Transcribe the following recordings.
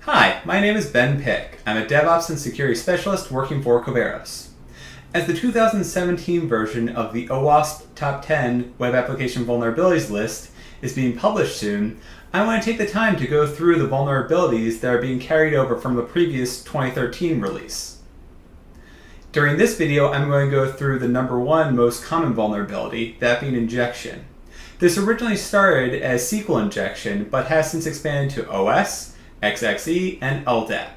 Hi, my name is Ben Pick. I'm a DevOps and security specialist working for Coveros. As the 2017 version of the OWASP Top 10 Web Application Vulnerabilities list is being published soon, I want to take the time to go through the vulnerabilities that are being carried over from the previous 2013 release. During this video, I'm going to go through the number one most common vulnerability, that being injection. This originally started as SQL Injection, but has since expanded to OS, XXE, and LDAP.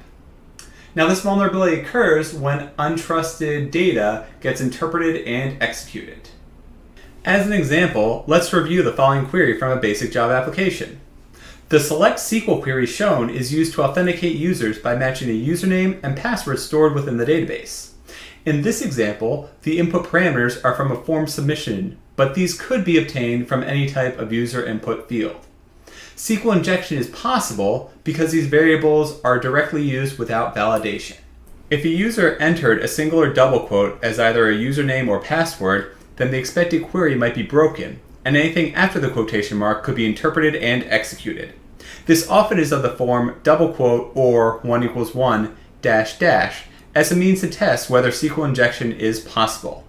Now, this vulnerability occurs when untrusted data gets interpreted and executed. As an example, let's review the following query from a basic Java application. The select SQL query shown is used to authenticate users by matching a username and password stored within the database. In this example, the input parameters are from a form submission, but these could be obtained from any type of user input field. SQL injection is possible because these variables are directly used without validation. If a user entered a single or double quote as either a username or password, then the expected query might be broken, and anything after the quotation mark could be interpreted and executed. This often is of the form double quote or 1=1 dash dash as a means to test whether SQL injection is possible.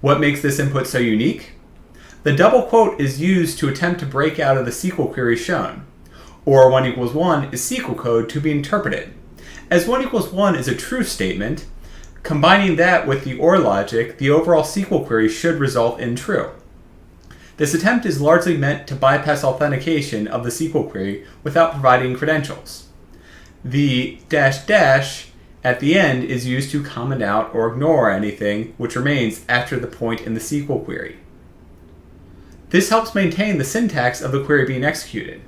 What makes this input so unique? The double quote is used to attempt to break out of the SQL query shown, or 1=1 is SQL code to be interpreted. As 1=1 is a true statement, combining that with the OR logic, the overall SQL query should result in true. This attempt is largely meant to bypass authentication of the SQL query without providing credentials. The dash dash at the end is used to comment out or ignore anything which remains after the point in the SQL query. This helps maintain the syntax of the query being executed.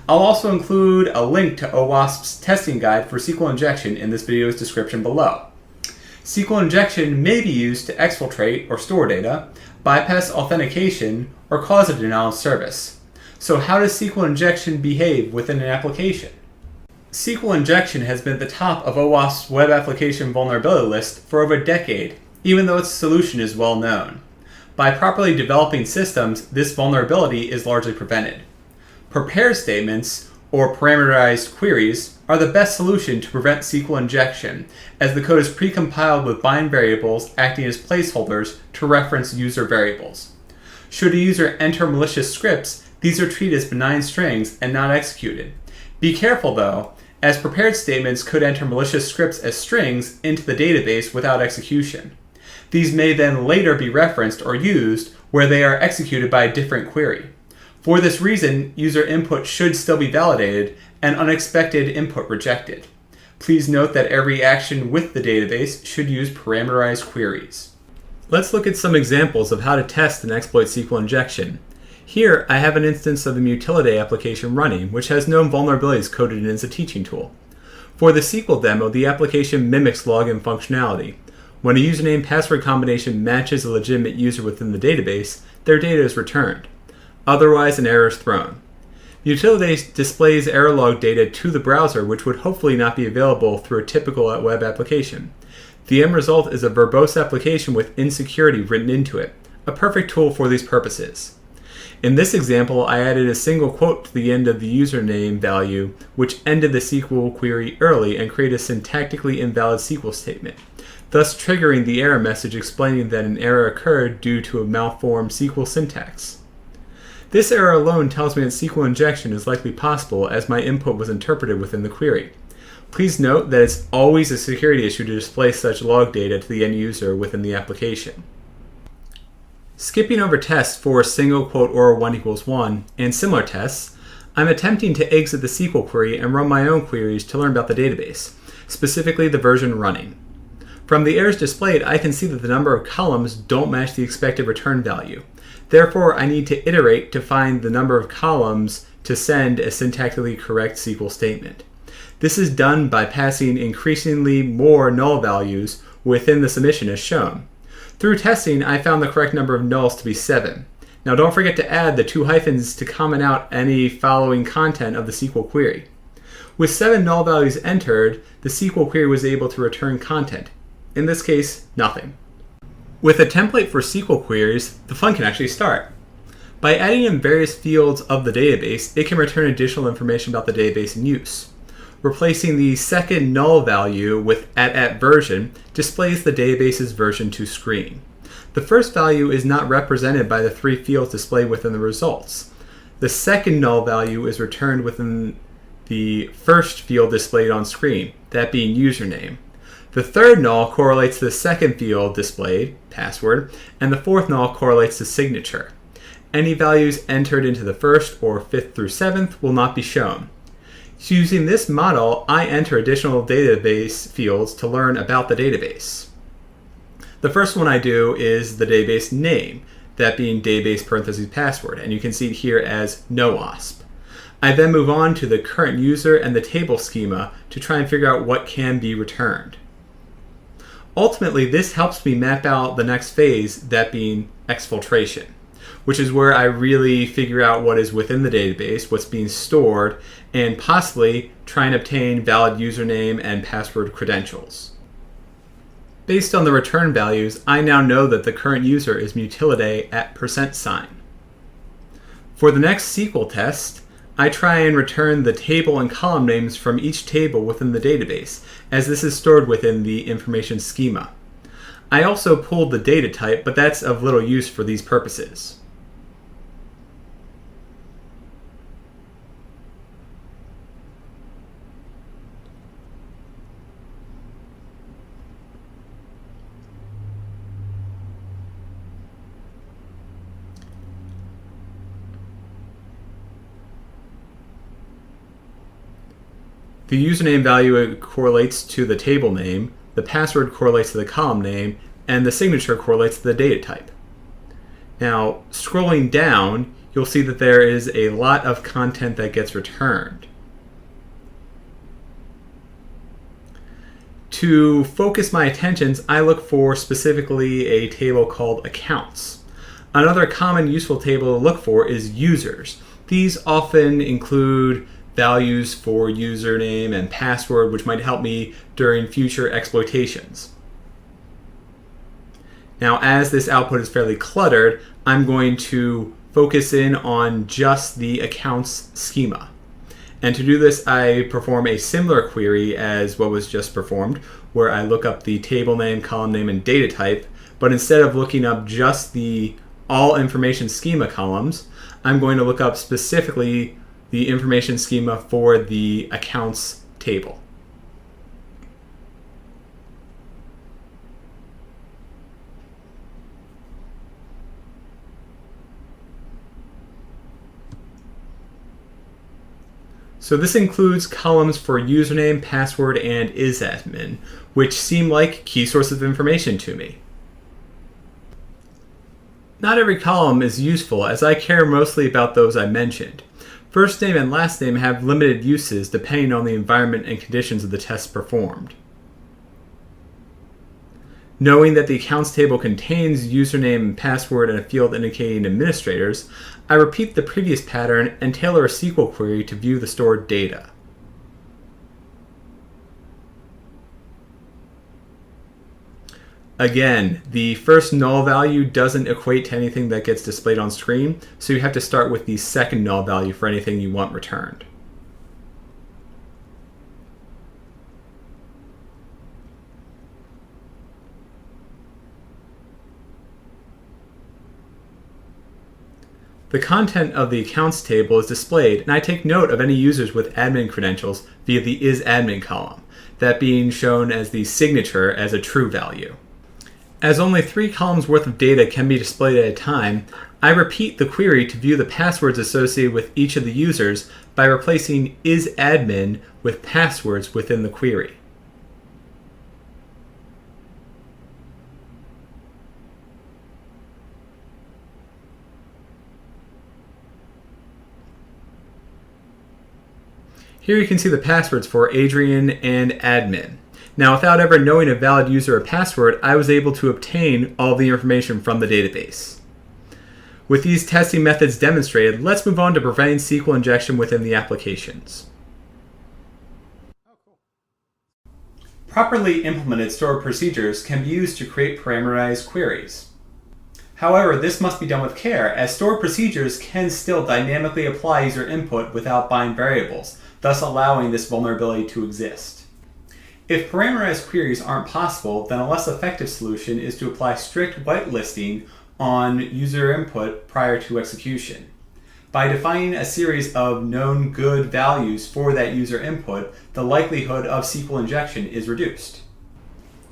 I'll also include a link to OWASP's testing guide for SQL injection in this video's description below. SQL injection may be used to exfiltrate or store data, bypass authentication, or cause a denial of service. So how does SQL injection behave within an application? SQL injection has been at the top of OWASP's web application vulnerability list for over a decade, even though its solution is well known. By properly developing systems, this vulnerability is largely prevented. Prepared statements, or parameterized queries, are the best solution to prevent SQL injection, as the code is precompiled with bind variables acting as placeholders to reference user variables. Should a user enter malicious scripts, these are treated as benign strings and not executed. Be careful though, as prepared statements could enter malicious scripts as strings into the database without execution. These may then later be referenced or used where they are executed by a different query. For this reason, user input should still be validated and unexpected input rejected. Please note that every action with the database should use parameterized queries. Let's look at some examples of how to test and exploit SQL injection. Here, I have an instance of the Mutilidae application running, which has known vulnerabilities coded in as a teaching tool. For the SQL demo, the application mimics login functionality. When a username-password combination matches a legitimate user within the database, their data is returned. Otherwise, an error is thrown. Mutilidae displays error log data to the browser, which would hopefully not be available through a typical web application. The end result is a verbose application with insecurity written into it, a perfect tool for these purposes. In this example, I added a single quote to the end of the username value, which ended the SQL query early and created a syntactically invalid SQL statement, thus triggering the error message explaining that an error occurred due to a malformed SQL syntax. This error alone tells me that SQL injection is likely possible as my input was interpreted within the query. Please note that it's always a security issue to display such log data to the end user within the application. Skipping over tests for a single quote or 1=1 and similar tests, I'm attempting to exit the SQL query and run my own queries to learn about the database, specifically the version running. From the errors displayed, I can see that the number of columns don't match the expected return value. Therefore, I need to iterate to find the number of columns to send a syntactically correct SQL statement. This is done by passing increasingly more null values within the submission as shown. Through testing, I found the correct number of nulls to be 7. Now don't forget to add the 2 hyphens to comment out any following content of the SQL query. With 7 null values entered, the SQL query was able to return content. In this case, nothing. With a template for SQL queries, the fun can actually start. By adding in various fields of the database, it can return additional information about the database in use. Replacing the second null value with @version displays the database's version to screen. The first value is not represented by the 3 fields displayed within the results. The second null value is returned within the first field displayed on screen, that being username. The third null correlates to the second field displayed, password, and the fourth null correlates to signature. Any values entered into the first or 5th through 7th will not be shown. Using this model, I enter additional database fields to learn about the database. The first one I do is the database name, that being database parentheses password, and you can see it here as OWASP. I then move on to the current user and the table schema to try and figure out what can be returned. Ultimately, this helps me map out the next phase, that being exfiltration, which is where I really figure out what is within the database, what's being stored, and possibly try and obtain valid username and password credentials. Based on the return values, I now know that the current user is Mutilidae at %. For the next SQL test, I try and return the table and column names from each table within the database, as this is stored within the information schema. I also pulled the data type, but that's of little use for these purposes. The username value correlates to the table name, the password correlates to the column name, and the signature correlates to the data type. Now, scrolling down, you'll see that there is a lot of content that gets returned. To focus my attentions, I look for specifically a table called accounts. Another common useful table to look for is users. These often include values for username and password, which might help me during future exploitations. Now, as this output is fairly cluttered, I'm going to focus in on just the accounts schema. And to do this, I perform a similar query as what was just performed, where I look up the table name, column name, and data type, but instead of looking up just the all information schema columns, I'm going to look up specifically the information schema for the accounts table. So this includes columns for username, password, and isadmin, which seem like key sources of information to me. Not every column is useful, as I care mostly about those I mentioned. First name and last name have limited uses depending on the environment and conditions of the test performed. Knowing that the accounts table contains username and password and a field indicating administrators, I repeat the previous pattern and tailor a SQL query to view the stored data. Again, the first null value doesn't equate to anything that gets displayed on screen, so you have to start with the second null value for anything you want returned. The content of the accounts table is displayed, and I take note of any users with admin credentials via the isAdmin column, that being shown as the signature as a true value. As only 3 columns worth of data can be displayed at a time, I repeat the query to view the passwords associated with each of the users by replacing isAdmin with passwords within the query. Here you can see the passwords for Adrian and admin. Now, without ever knowing a valid user or password, I was able to obtain all the information from the database. With these testing methods demonstrated, let's move on to preventing SQL injection within the applications. Properly implemented stored procedures can be used to create parameterized queries. However, this must be done with care, as stored procedures can still dynamically apply user input without bind variables, thus allowing this vulnerability to exist. If parameterized queries aren't possible, then a less effective solution is to apply strict whitelisting on user input prior to execution. By defining a series of known good values for that user input, the likelihood of SQL injection is reduced.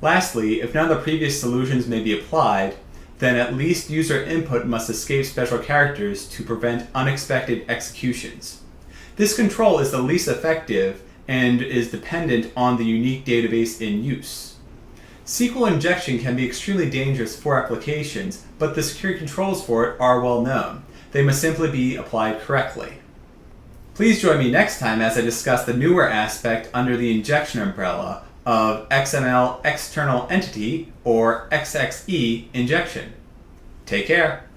Lastly, if none of the previous solutions may be applied, then at least user input must escape special characters to prevent unexpected executions. This control is the least effective and is dependent on the unique database in use. SQL injection can be extremely dangerous for applications, but the security controls for it are well known. They must simply be applied correctly. Please join me next time as I discuss the newer aspect under the injection umbrella of XML External Entity, or XXE, injection. Take care.